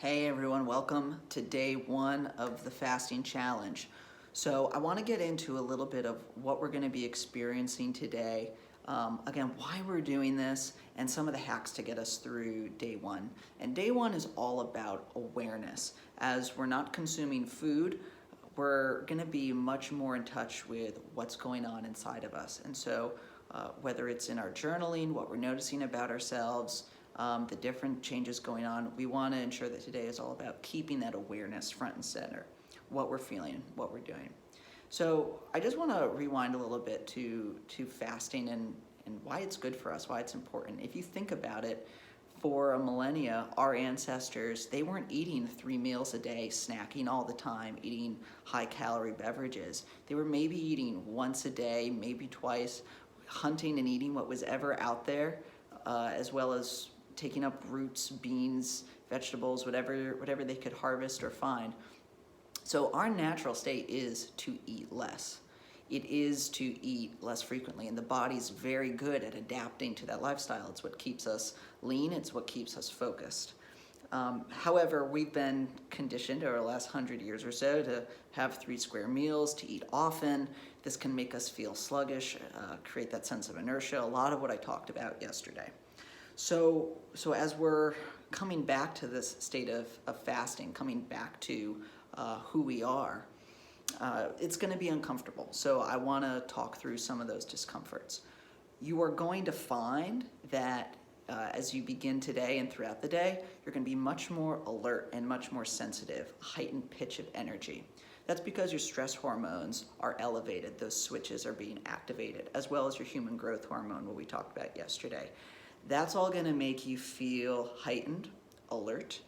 Hey everyone, welcome to day one of the fasting challenge. So I want to get into a little bit of what we're going to be experiencing today. Again, why we're doing this and some of the hacks to get us through day one. And day one is all about awareness. As we're not consuming food, we're going to be much more in touch with what's going on inside of us. And so whether it's in our journaling, what we're noticing about ourselves, the different changes going on, we want to ensure that today is all about keeping that awareness front and center, what we're feeling, what we're doing. So I just want to rewind a little bit to fasting and why it's good for us, why it's important. If you think about it, for a millennia, our ancestors, they weren't eating 3 meals a day, snacking all the time, eating high-calorie beverages. They were maybe eating once a day, maybe twice, hunting and eating what was ever out there, as well as taking up roots, beans, vegetables, whatever they could harvest or find. So our natural state is to eat less. It is to eat less frequently, and the body's very good at adapting to that lifestyle. It's what keeps us lean, it's what keeps us focused. However, we've been conditioned over the last 100 years or so to have 3 square meals, to eat often. This can make us feel sluggish, create that sense of inertia, a lot of what I talked about yesterday. So as we're coming back to this state of fasting, coming back to who we are, it's going to be uncomfortable. So I want to talk through some of those discomforts. You are going to find that as you begin today and throughout the day, you're going to be much more alert and much more sensitive, heightened pitch of energy. That's because your stress hormones are elevated. Those switches are being activated, as well as your human growth hormone, what we talked about yesterday. That's all going to make you feel heightened, alert,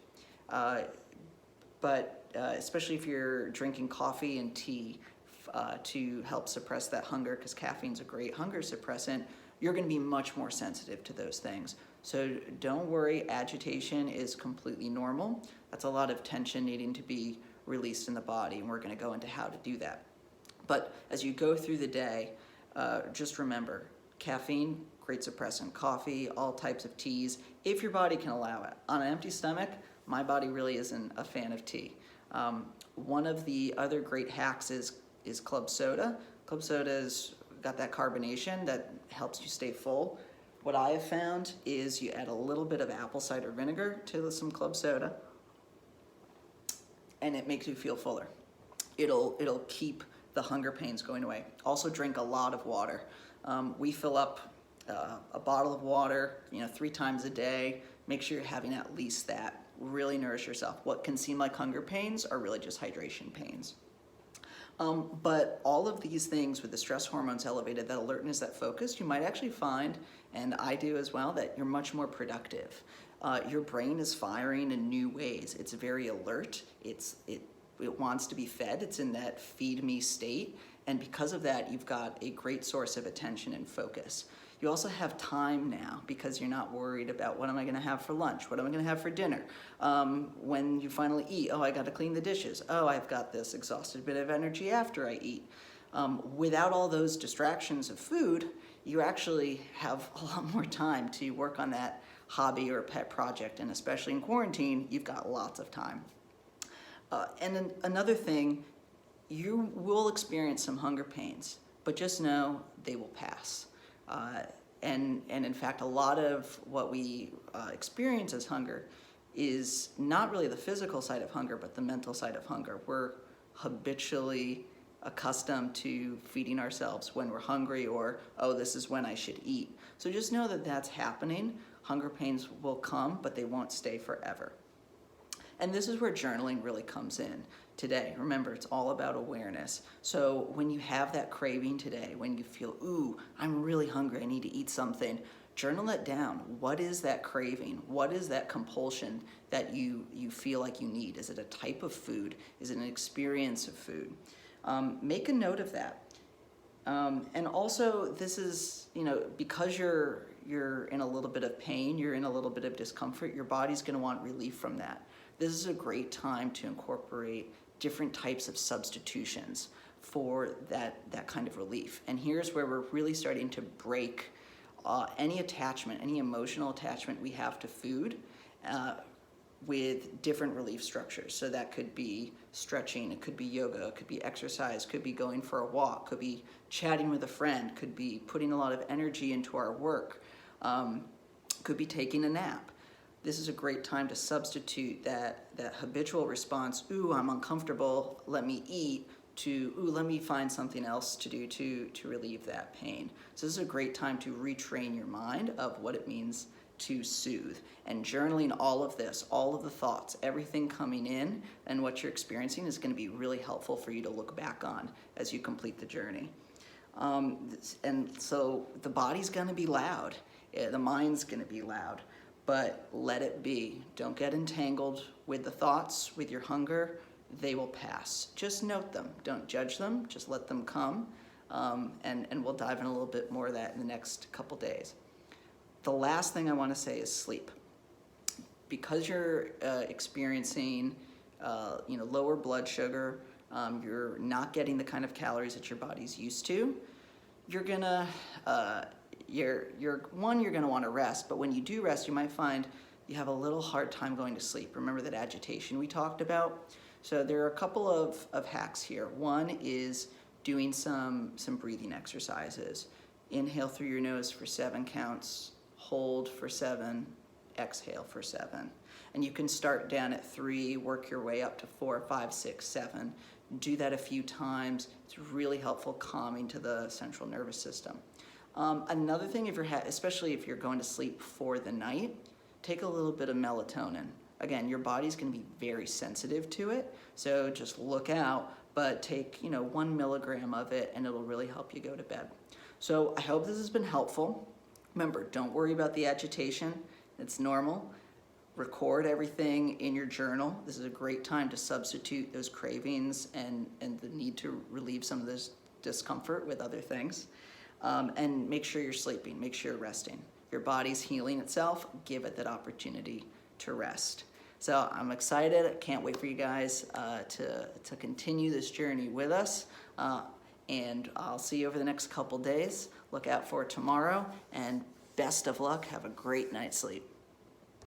but especially if you're drinking coffee and tea to help suppress that hunger, because caffeine's a great hunger suppressant, you're going to be much more sensitive to those things. So don't worry, agitation is completely normal. That's a lot of tension needing to be released in the body, and we're going to go into how to do that. But as you go through the day, just remember, caffeine, great suppressant, coffee, all types of teas, if your body can allow it. On an empty stomach, my body really isn't a fan of tea. One of the other great hacks is club soda. Club soda's got that carbonation that helps you stay full. What I have found is you add a little bit of apple cider vinegar to some club soda, and it makes you feel fuller. It'll keep the hunger pains going away. Also drink a lot of water. We fill up a bottle of water, 3 times a day. Make sure you're having at least that. Really nourish yourself. What can seem like hunger pains are really just hydration pains. But all of these things with the stress hormones elevated, that alertness, that focus, you might actually find, and I do as well, that you're much more productive. Your brain is firing in new ways. It's very alert. It wants to be fed. It's in that feed me state. And because of that, you've got a great source of attention and focus. You also have time now because you're not worried about what am I going to have for lunch? What am I going to have for dinner? When you finally eat, oh, I got to clean the dishes. Oh, I've got this exhausted bit of energy after I eat. Without all those distractions of food, you actually have a lot more time to work on that hobby or pet project. And especially in quarantine, you've got lots of time. And then another thing, you will experience some hunger pains, but just know they will pass. And in fact, a lot of what we experience as hunger is not really the physical side of hunger, but the mental side of hunger. We're habitually accustomed to feeding ourselves when we're hungry, or, oh, this is when I should eat. So just know that that's happening. Hunger pains will come, but they won't stay forever. And this is where journaling really comes in today. Remember, it's all about awareness. So when you have that craving today, when you feel, ooh, I'm really hungry, I need to eat something, journal it down. What is that craving? What is that compulsion that you feel like you need? Is it a type of food? Is it an experience of food? Make a note of that. And also, this is, because you're in a little bit of pain, you're in a little bit of discomfort, your body's going to want relief from that. This is a great time to incorporate different types of substitutions for that kind of relief. And here's where we're really starting to break any attachment, any emotional attachment we have to food, with different relief structures. So that could be stretching, it could be yoga, it could be exercise, could be going for a walk, could be chatting with a friend, could be putting a lot of energy into our work, could be taking a nap. This is a great time to substitute that habitual response, ooh, I'm uncomfortable, let me eat, to, ooh, let me find something else to do to relieve that pain. So this is a great time to retrain your mind of what it means to soothe. And journaling all of this, all of the thoughts, everything coming in and what you're experiencing is going to be really helpful for you to look back on as you complete the journey. And so the body's going to be loud, the mind's going to be loud, but let it be. Don't get entangled with the thoughts, with your hunger. They will pass. Just note them. Don't judge them. Just let them come. And we'll dive in a little bit more of that in the next couple days. The last thing I want to say is sleep. Because you're experiencing lower blood sugar, you're not getting the kind of calories that your body's used to, you're gonna you're gonna want to rest, but when you do rest, you might find you have a little hard time going to sleep. Remember that agitation we talked about? So there are a couple of hacks here. One is doing some breathing exercises. Inhale through your nose for 7 counts, hold for 7, exhale for 7. And you can start down at 3, work your way up to 4, 5, 6, 7. Do that a few times. It's really helpful calming to the central nervous system. Another thing, especially if you're going to sleep for the night, take a little bit of melatonin. Again, your body's going to be very sensitive to it, so just look out, but take 1 milligram of it and it'll really help you go to bed. So I hope this has been helpful. Remember, don't worry about the agitation. It's normal. Record everything in your journal. This is a great time to substitute those cravings and the need to relieve some of this discomfort with other things. And make sure you're sleeping, make sure you're resting. Your body's healing itself, give it that opportunity to rest. So I'm excited, I can't wait for you guys to continue this journey with us. And I'll see you over the next couple days. Look out for tomorrow, and best of luck. Have a great night's sleep.